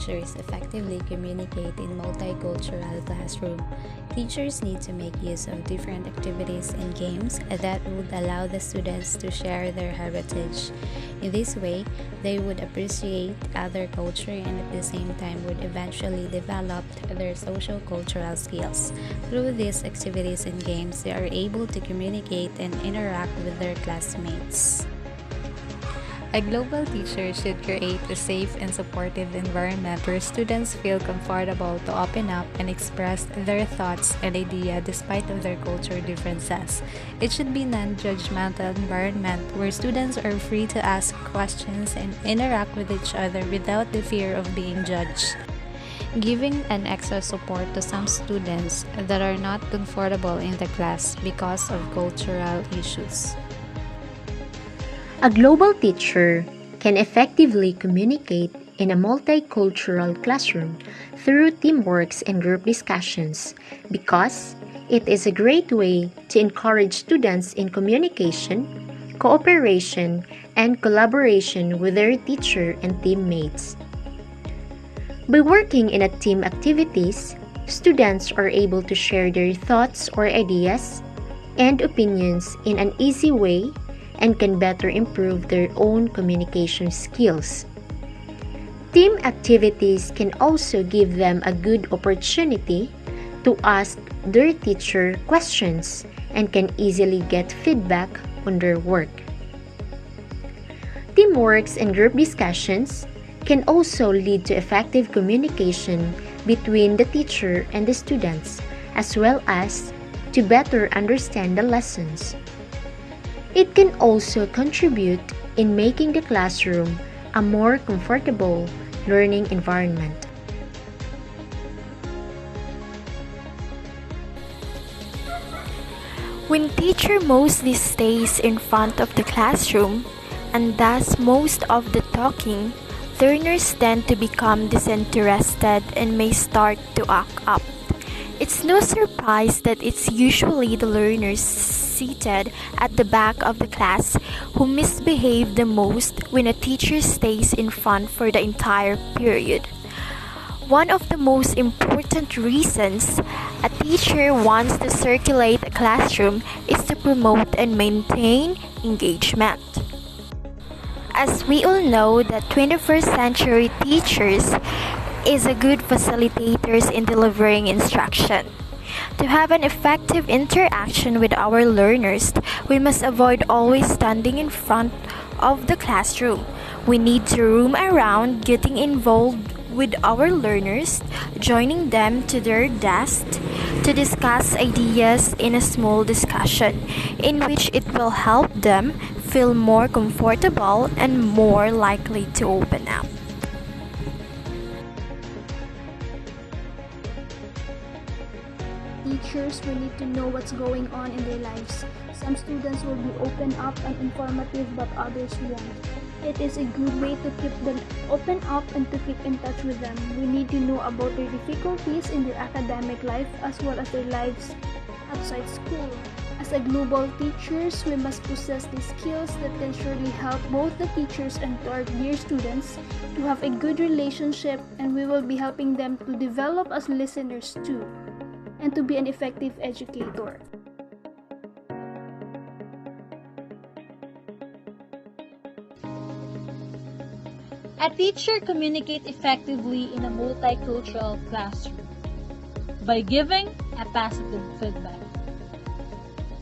teachers effectively communicate in multicultural classroom, teachers need to make use of different activities and games that would allow the students to share their heritage. In this way, they would appreciate other culture and at the same time would eventually develop their social cultural skills. Through these activities and games, they are able to communicate and interact with their classmates. A global teacher should create a safe and supportive environment where students feel comfortable to open up and express their thoughts and ideas despite of their culture differences. It should be a non-judgmental environment where students are free to ask questions and interact with each other without the fear of being judged. Giving an extra support to some students that are not comfortable in the class because of cultural issues. A global teacher can effectively communicate in a multicultural classroom through teamwork and group discussions because it is a great way to encourage students in communication, cooperation, and collaboration with their teacher and teammates. By working in a team activities, students are able to share their thoughts or ideas and opinions in an easy way and can better improve their own communication skills. Team activities can also give them a good opportunity to ask their teacher questions and can easily get feedback on their work. Teamwork and group discussions can also lead to effective communication between the teacher and the students, as well as to better understand the lessons. It can also contribute in making the classroom a more comfortable learning environment. When teacher mostly stays in front of the classroom and does most of the talking, learners tend to become disinterested and may start to act up. It's no surprise that it's usually the learners seated at the back of the class who misbehave the most when a teacher stays in front for the entire period. One of the most important reasons a teacher wants to circulate a classroom is to promote and maintain engagement. As we all know that 21st century teachers is a good facilitators in delivering instruction. To have an effective interaction with our learners, we must avoid always standing in front of the classroom. We need to roam around, getting involved with our learners, joining them to their desk to discuss ideas in a small discussion in which it will help them feel more comfortable and more likely to open up. Teachers will need to know what's going on in their lives. Some students will be open up and informative, but others won't. It is a good way to keep them open up and to keep in touch with them. We need to know about their difficulties in their academic life as well as their lives outside school. As a global teachers, we must possess the skills that can surely help both the teachers and to our dear students to have a good relationship, and we will be helping them to develop as listeners too, and to be an effective educator. A teacher communicates effectively in a multicultural classroom by giving a positive feedback.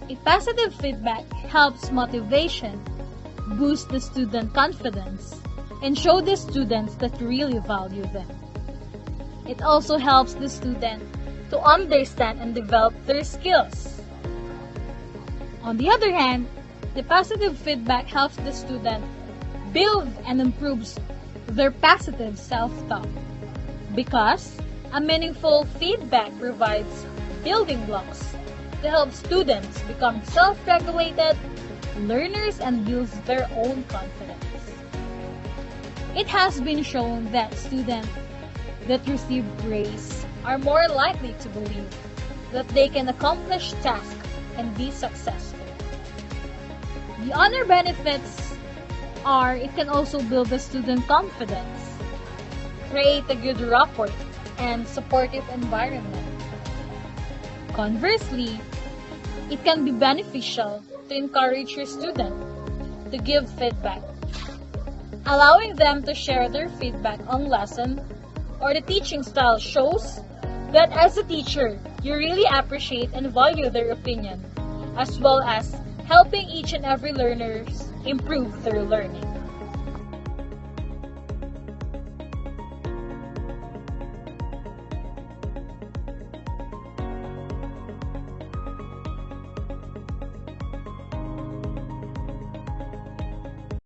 A positive feedback helps motivation, boost the student confidence, and show the students that really value them. It also helps the student to understand and develop their skills. On the other hand, the positive feedback helps the student build and improves their positive self-talk because a meaningful feedback provides building blocks to help students become self-regulated learners and builds their own confidence. It has been shown that students that receive praise are more likely to believe that they can accomplish tasks and be successful. The other benefits are it can also build the student confidence. create a good rapport and supportive environment. Conversely, it can be beneficial to encourage your student to give feedback, allowing them to share their feedback on lesson or the teaching style shows that as a teacher, you really appreciate and value their opinion, as well as helping each and every learners improve their learning.